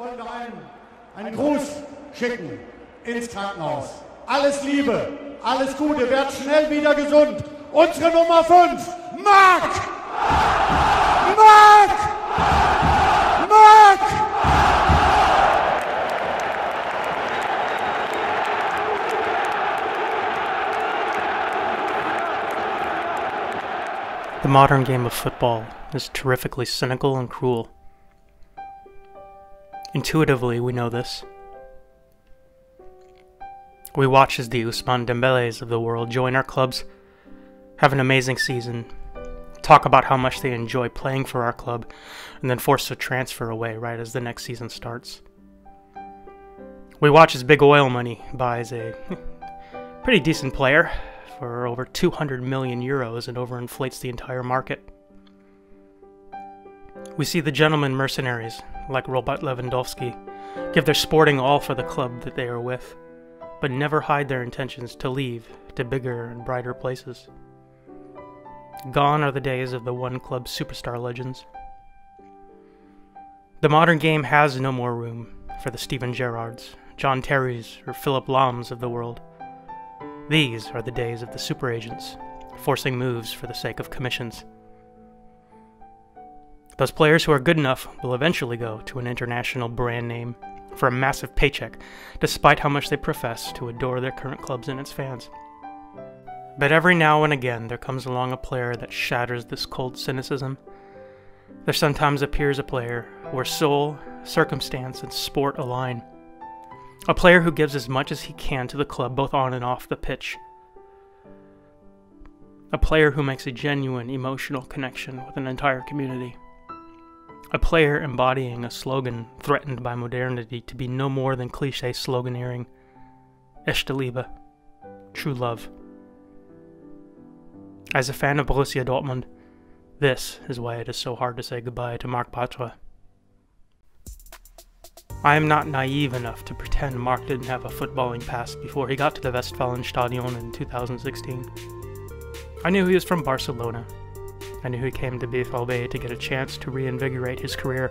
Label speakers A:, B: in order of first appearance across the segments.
A: wollte einen Gruß schicken ins Krankenhaus. Alles Liebe, alles Gute, werd schnell wieder gesund. Unsere Nummer 5, Marc! Marc! Marc!
B: The modern game of football is terrifically cynical and cruel. Intuitively, we know this. We watch as the Ousmane Dembélés of the world join our clubs, have an amazing season, talk about how much they enjoy playing for our club, and then force a transfer away right as the next season starts. We watch as big oil money buys a pretty decent player for over 200 million euros and overinflates the entire market. We see the gentlemen mercenaries, like Robert Lewandowski, give their sporting all for the club that they are with, but never hide their intentions to leave to bigger and brighter places. Gone are the days of the one-club superstar legends. The modern game has no more room for the Steven Gerrards, John Terrys, or Philip Lahms of the world. These are the days of the super agents, forcing moves for the sake of commissions. Those players who are good enough will eventually go to an international brand name for a massive paycheck, despite how much they profess to adore their current clubs and its fans. But every now and again there comes along a player that shatters this cold cynicism. There sometimes appears a player where soul, circumstance, and sport align. A player who gives as much as he can to the club both on and off the pitch. A player who makes a genuine emotional connection with an entire community. A player embodying a slogan threatened by modernity to be no more than cliché sloganeering. Echte Liebe. True love. As a fan of Borussia Dortmund, this is why it is so hard to say goodbye to Marc Bartra. I am not naive enough to pretend Marc didn't have a footballing past before he got to the Westfalenstadion in 2016. I knew he was from Barcelona. I knew he came to BVB to get a chance to reinvigorate his career.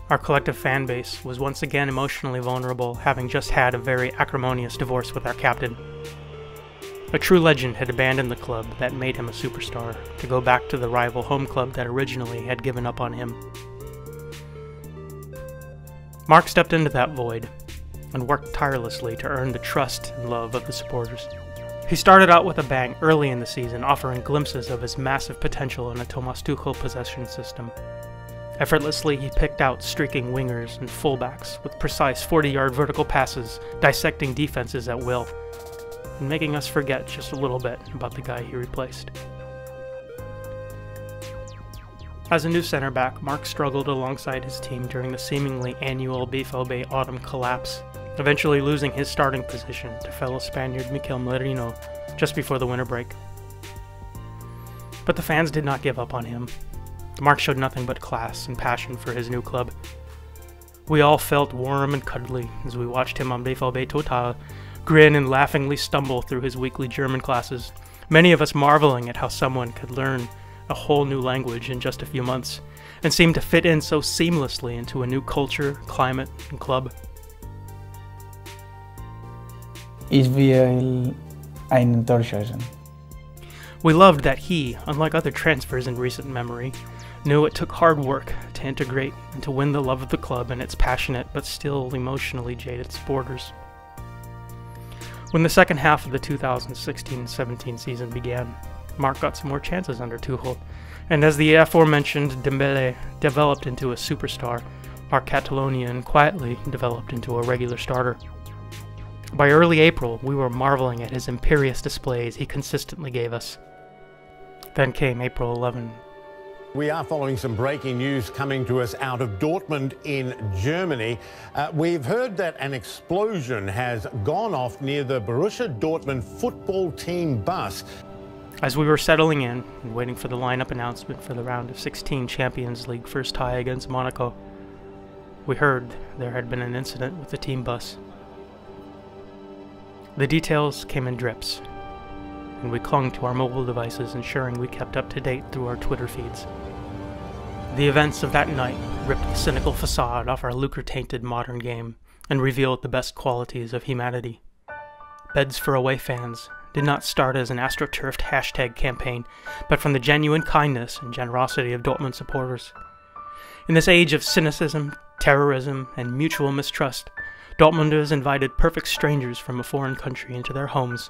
B: Our collective fan base was once again emotionally vulnerable, having just had a very acrimonious divorce with our captain. A true legend had abandoned the club that made him a superstar to go back to the rival home club that originally had given up on him. Marc stepped into that void and worked tirelessly to earn the trust and love of the supporters. He started out with a bang early in the season, offering glimpses of his massive potential in a Thomas Tuchel possession system. Effortlessly, he picked out streaking wingers and fullbacks with precise 40-yard vertical passes, dissecting defenses at will, and making us forget just a little bit about the guy he replaced. As a new center back, Marc struggled alongside his team during the seemingly annual BVB autumn collapse, eventually losing his starting position to fellow Spaniard Mikel Merino just before the winter break. But the fans did not give up on him. Marc showed nothing but class and passion for his new club. We all felt warm and cuddly as we watched him on BVB Total grin and laughingly stumble through his weekly German classes, many of us marveling at how someone could learn a whole new language in just a few months, and seem to fit in so seamlessly into a new culture, climate, and club.
C: Ich will einen Tor schießen.
B: We loved that he, unlike other transfers in recent memory, knew it took hard work to integrate and to win the love of the club and its passionate but still emotionally jaded supporters. When the second half of the 2016-17 season began, Marc got some more chances under Tuchel, and as the aforementioned Dembélé developed into a superstar, our Catalonian quietly developed into a regular starter. By early April, we were marveling at his imperious displays he consistently gave us. Then came April 11.
D: We are following some breaking news coming to us out of Dortmund in Germany. We've heard that an explosion has gone off near the Borussia Dortmund football team bus.
B: As we were settling in and waiting for the lineup announcement for the round of 16 Champions League first tie against Monaco, we heard there had been an incident with the team bus. The details came in drips, and we clung to our mobile devices, ensuring we kept up to date through our Twitter feeds. The events of that night ripped the cynical facade off our lucre-tainted modern game and revealed the best qualities of humanity. Beds for Away fans did not start as an astroturfed hashtag campaign, but from the genuine kindness and generosity of Dortmund supporters. In this age of cynicism, terrorism, and mutual mistrust, Dortmunders invited perfect strangers from a foreign country into their homes,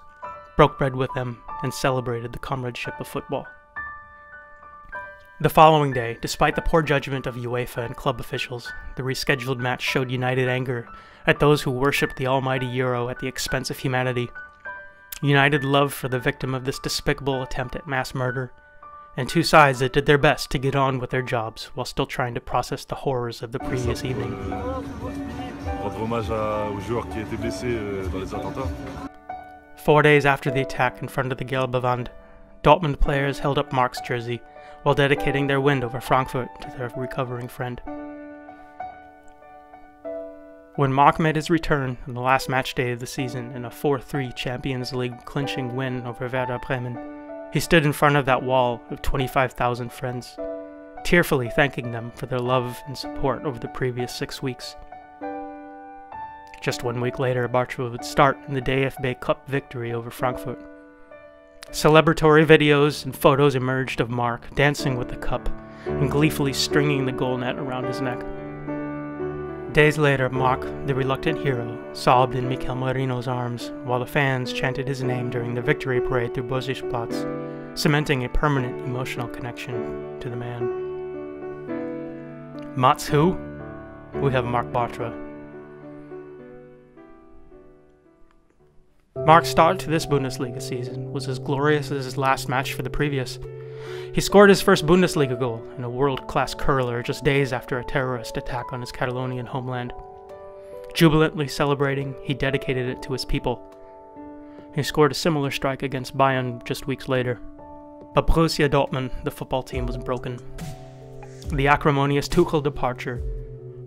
B: broke bread with them, and celebrated the comradeship of football. The following day, despite the poor judgment of UEFA and club officials, the rescheduled match showed united anger at those who worshipped the almighty Euro at the expense of humanity, united love for the victim of this despicable attempt at mass murder, and two sides that did their best to get on with their jobs while still trying to process the horrors of the previous evening.
E: Rendre hommage aux joueurs qui étaient blessés dans les attentats.
B: 4 days after the attack in front of the Gelbe Wand, Dortmund players held up Marc's jersey while dedicating their win over Frankfurt to their recovering friend. When Marc made his return on the last match day of the season in a 4-3 Champions League clinching win over Werder Bremen, he stood in front of that wall of 25,000 friends, tearfully thanking them for their love and support over the previous 6 weeks. Just 1 week later, Bartra would start in the DFB Cup victory over Frankfurt. Celebratory videos and photos emerged of Marc dancing with the cup and gleefully stringing the goal net around his neck. Days later, Marc, the reluctant hero, sobbed in Mikel Merino's arms while the fans chanted his name during the victory parade through Borsisplatz, cementing a permanent emotional connection to the man. Mats who? We have Marc Bartra. Marc's start to this Bundesliga season was as glorious as his last match for the previous. He scored his first Bundesliga goal in a world-class curler just days after a terrorist attack on his Catalonian homeland. Jubilantly celebrating, he dedicated it to his people. He scored a similar strike against Bayern just weeks later. But Borussia Dortmund, the football team, was broken. The acrimonious Tuchel departure,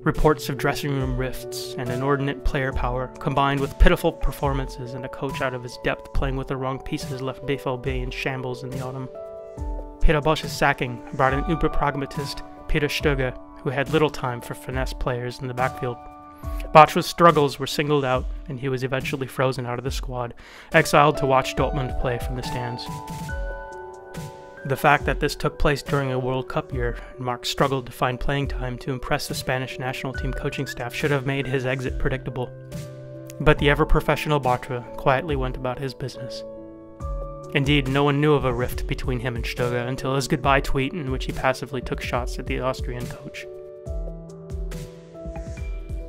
B: reports of dressing room rifts and inordinate player power, combined with pitiful performances and a coach out of his depth playing with the wrong pieces, left BVB in shambles in the autumn. Peter Bosch's sacking brought in uber-pragmatist Peter Stöger, who had little time for finesse players in the backfield. Bartra's struggles were singled out, and he was eventually frozen out of the squad, exiled to watch Dortmund play from the stands. The fact that this took place during a World Cup year, and Marc struggled to find playing time to impress the Spanish national team coaching staff, should have made his exit predictable. But the ever-professional Bartra quietly went about his business. Indeed, no one knew of a rift between him and Stöger until his goodbye tweet in which he passively took shots at the Austrian coach.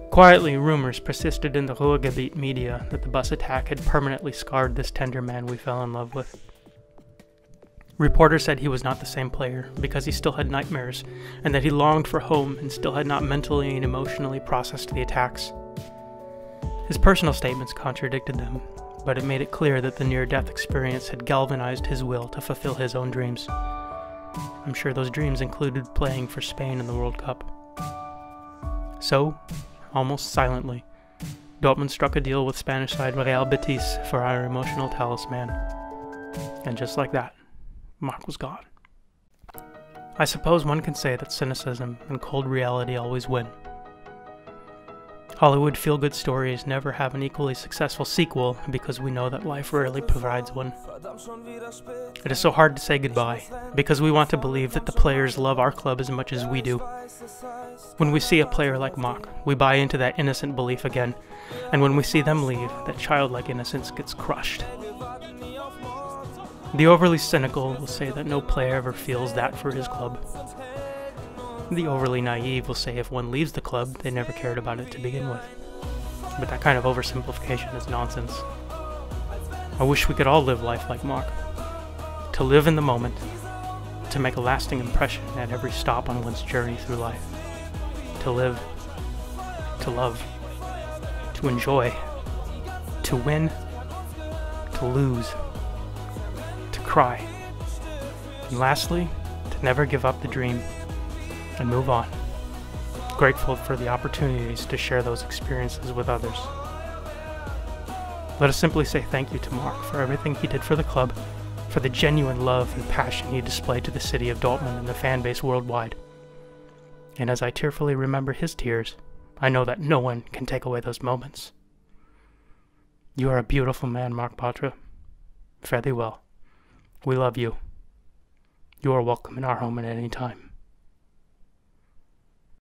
B: Quietly, rumors persisted in the Ruhrgebiet media that the bus attack had permanently scarred this tender man we fell in love with. Reporters said he was not the same player because he still had nightmares, and that he longed for home and still had not mentally and emotionally processed the attacks. His personal statements contradicted them, but it made it clear that the near-death experience had galvanized his will to fulfill his own dreams. I'm sure those dreams included playing for Spain in the World Cup. So, almost silently, Dortmund struck a deal with Spanish side Real Betis for our emotional talisman. And just like that, Marc was gone. I suppose one can say that cynicism and cold reality always win. Hollywood feel-good stories never have an equally successful sequel because we know that life rarely provides one. It is so hard to say goodbye because we want to believe that the players love our club as much as we do. When we see a player like Marc, we buy into that innocent belief again, and when we see them leave, that childlike innocence gets crushed. The overly cynical will say that no player ever feels that for his club. The overly naive will say if one leaves the club, they never cared about it to begin with. But that kind of oversimplification is nonsense. I wish we could all live life like Marc. To live in the moment, to make a lasting impression at every stop on one's journey through life. To live, to love, to enjoy, to win, to lose, to cry, and lastly, to never give up the dream and move on, grateful for the opportunities to share those experiences with others. Let us simply say thank you to Marc for everything he did for the club, for the genuine love and passion he displayed to the city of Dortmund and the fan base worldwide. And as I tearfully remember his tears, I know that no one can take away those moments. You are a beautiful man, Marc Bartra. Fare thee well. We love you. You are welcome in our home at any time.